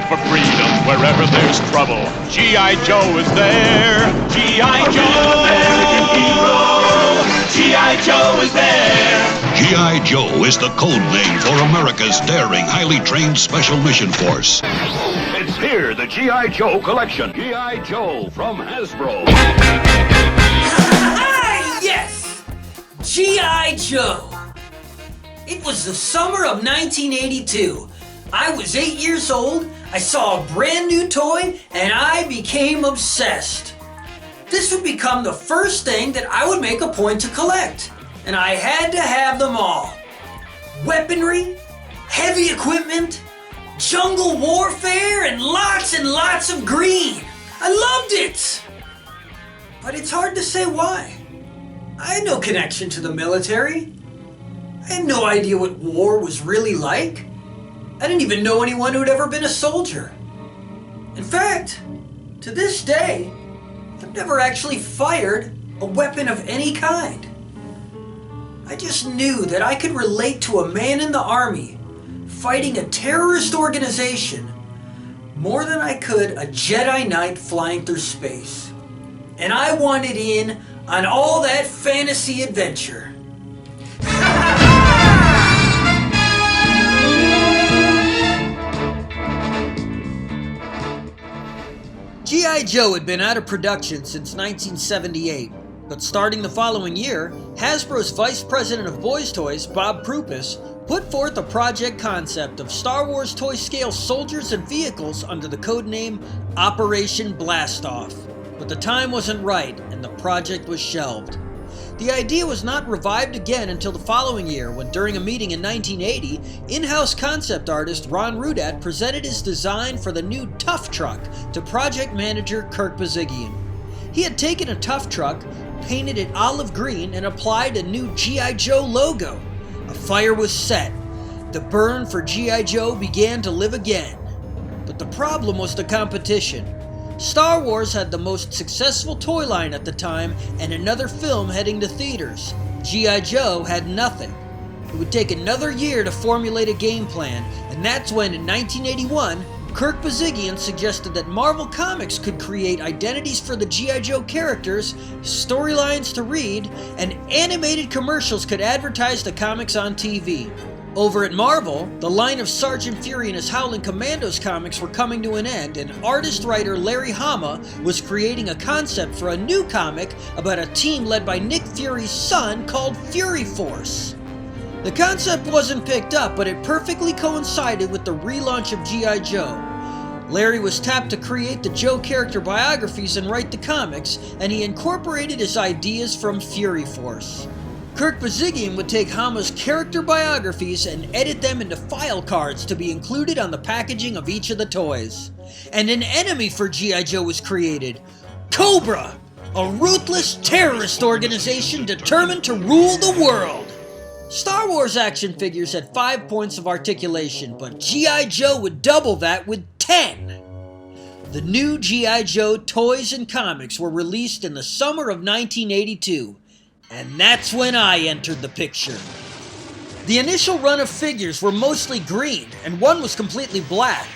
for freedom wherever there's trouble. G.I. Joe is there. G.I. Joe, American hero. G.I. Joe is there. G.I. Joe is the code name for America's daring, highly trained Special Mission Force. It's here, the G.I. Joe collection. G.I. Joe from Hasbro. Yes! G.I. Joe. It was the summer of 1982. I was 8 years old, I saw a brand new toy, and I became obsessed. This would become the first thing that I would make a point to collect, and I had to have them all. Weaponry, heavy equipment, jungle warfare, and lots of green. I loved it! But it's hard to say why. I had no connection to the military. I had no idea what war was really like. I didn't even know anyone who'd ever been a soldier. In fact, to this day, I've never actually fired a weapon of any kind. I just knew that I could relate to a man in the army fighting a terrorist organization more than I could a Jedi Knight flying through space. And I wanted in on all that fantasy adventure. G.I. Joe had been out of production since 1978, but starting the following year, Hasbro's Vice President of Boys Toys, Bob Prupis, put forth a project concept of Star Wars toy-scale soldiers and vehicles under the codename Operation Blastoff. But the time wasn't right, and the project was shelved. The idea was not revived again until the following year, when during a meeting in 1980, in-house concept artist Ron Rudat presented his design for the new Tough Truck to project manager Kirk Bazigian. He had taken a Tough Truck, painted it olive green, and applied a new G.I. Joe logo. A fire was set. The burn for G.I. Joe began to live again. But the problem was the competition. Star Wars had the most successful toy line at the time and another film heading to theaters. G.I. Joe had nothing. It would take another year to formulate a game plan, and that's when, in 1981, Kirk Bazigian suggested that Marvel Comics could create identities for the G.I. Joe characters, storylines to read, and animated commercials could advertise the comics on TV. Over at Marvel, the line of Sergeant Fury and his Howling Commandos comics were coming to an end, and artist-writer Larry Hama was creating a concept for a new comic about a team led by Nick Fury's son called Fury Force. The concept wasn't picked up, but it perfectly coincided with the relaunch of G.I. Joe. Larry was tapped to create the Joe character biographies and write the comics, and he incorporated his ideas from Fury Force. Kirk Bazigian would take Hama's character biographies and edit them into file cards to be included on the packaging of each of the toys. And an enemy for G.I. Joe was created, Cobra, a ruthless terrorist organization determined to rule the world. Star Wars action figures had 5 points of articulation, but G.I. Joe would double that with 10. The new G.I. Joe toys and comics were released in the summer of 1982. And that's when I entered the picture. The initial run of figures were mostly green, and one was completely black.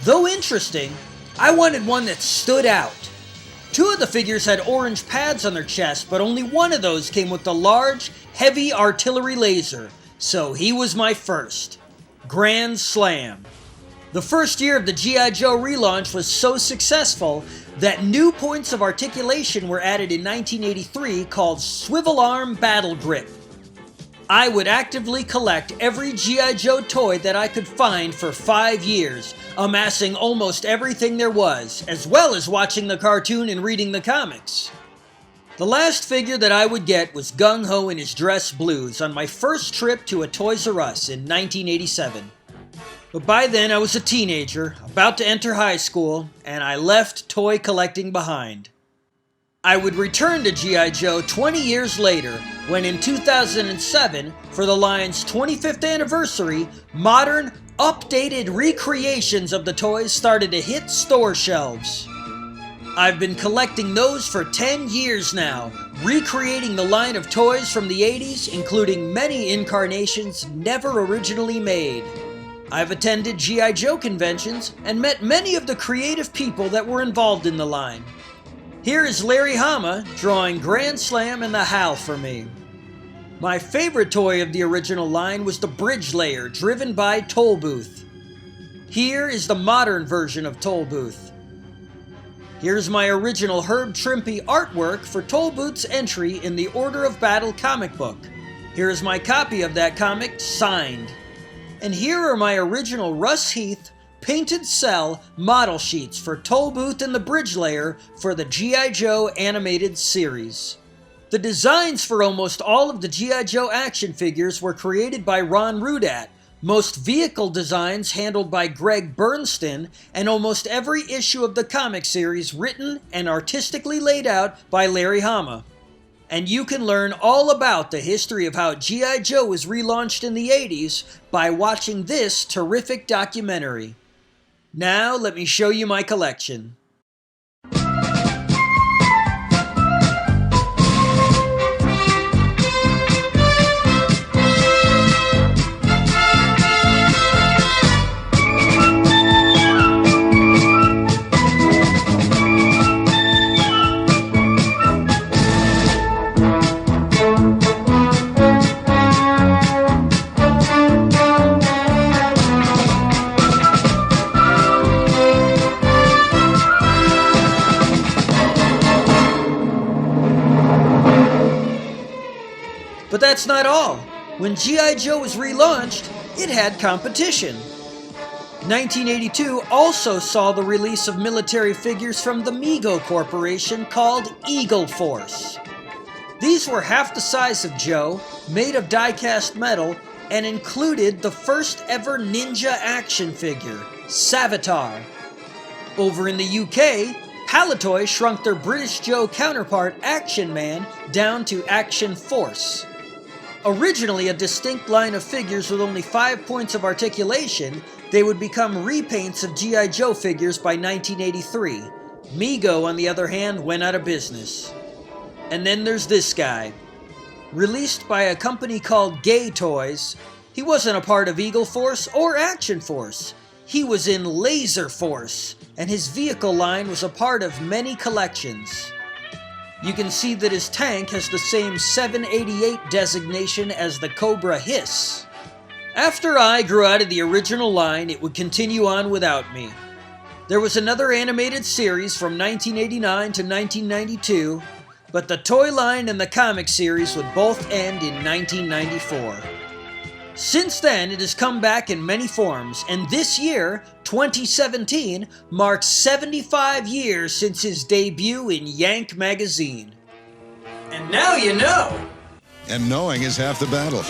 Though interesting, I wanted one that stood out. 2 of the figures had orange pads on their chest, but only one of those came with the large, heavy artillery laser, so he was my first. Grand Slam. The first year of the G.I. Joe relaunch was so successful that new points of articulation were added in 1983 called Swivel Arm Battle Grip. I would actively collect every G.I. Joe toy that I could find for 5 years, amassing almost everything there was, as well as watching the cartoon and reading the comics. The last figure that I would get was Gung Ho in his dress blues on my first trip to a Toys R Us in 1987. But by then I was a teenager, about to enter high school, and I left toy collecting behind. I would return to G.I. Joe 20 years later, when in 2007, for the line's 25th anniversary, modern, updated recreations of the toys started to hit store shelves. I've been collecting those for 10 years now, recreating the line of toys from the 80s, including many incarnations never originally made. I've attended G.I. Joe conventions and met many of the creative people that were involved in the line. Here is Larry Hama drawing Grand Slam and the HAL for me. My favorite toy of the original line was the Bridge Layer, driven by Toll Booth. Here is the modern version of Toll Booth. Here's my original Herb Trimpe artwork for Toll Booth's entry in the Order of Battle comic book. Here is my copy of that comic, signed. And here are my original Russ Heath painted cell model sheets for Toll Booth and the Bridge Layer for the G.I. Joe animated series. The designs for almost all of the G.I. Joe action figures were created by Ron Rudat, most vehicle designs handled by Greg Bernston, and almost every issue of the comic series written and artistically laid out by Larry Hama. And you can learn all about the history of how G.I. Joe was relaunched in the 80s by watching this terrific documentary. Now let me show you my collection. But that's not all. When G.I. Joe was relaunched, it had competition. 1982 also saw the release of military figures from the Mego Corporation called Eagle Force. These were half the size of Joe, made of die-cast metal, and included the first ever ninja action figure, Savitar. Over in the UK, Palitoy shrunk their British Joe counterpart Action Man down to Action Force. Originally a distinct line of figures with only 5 points of articulation, they would become repaints of G.I. Joe figures by 1983. Mego, on the other hand, went out of business. And then there's this guy. Released by a company called Gay Toys, he wasn't a part of Eagle Force or Action Force. He was in Laser Force, and his vehicle line was a part of many collections. You can see that his tank has the same 788 designation as the Cobra Hiss. After I grew out of the original line, it would continue on without me. There was another animated series from 1989 to 1992, but the toy line and the comic series would both end in 1994. Since then, it has come back in many forms, and this year, 2017, marks 75 years since his debut in Yank magazine. And now you know! And knowing is half the battle.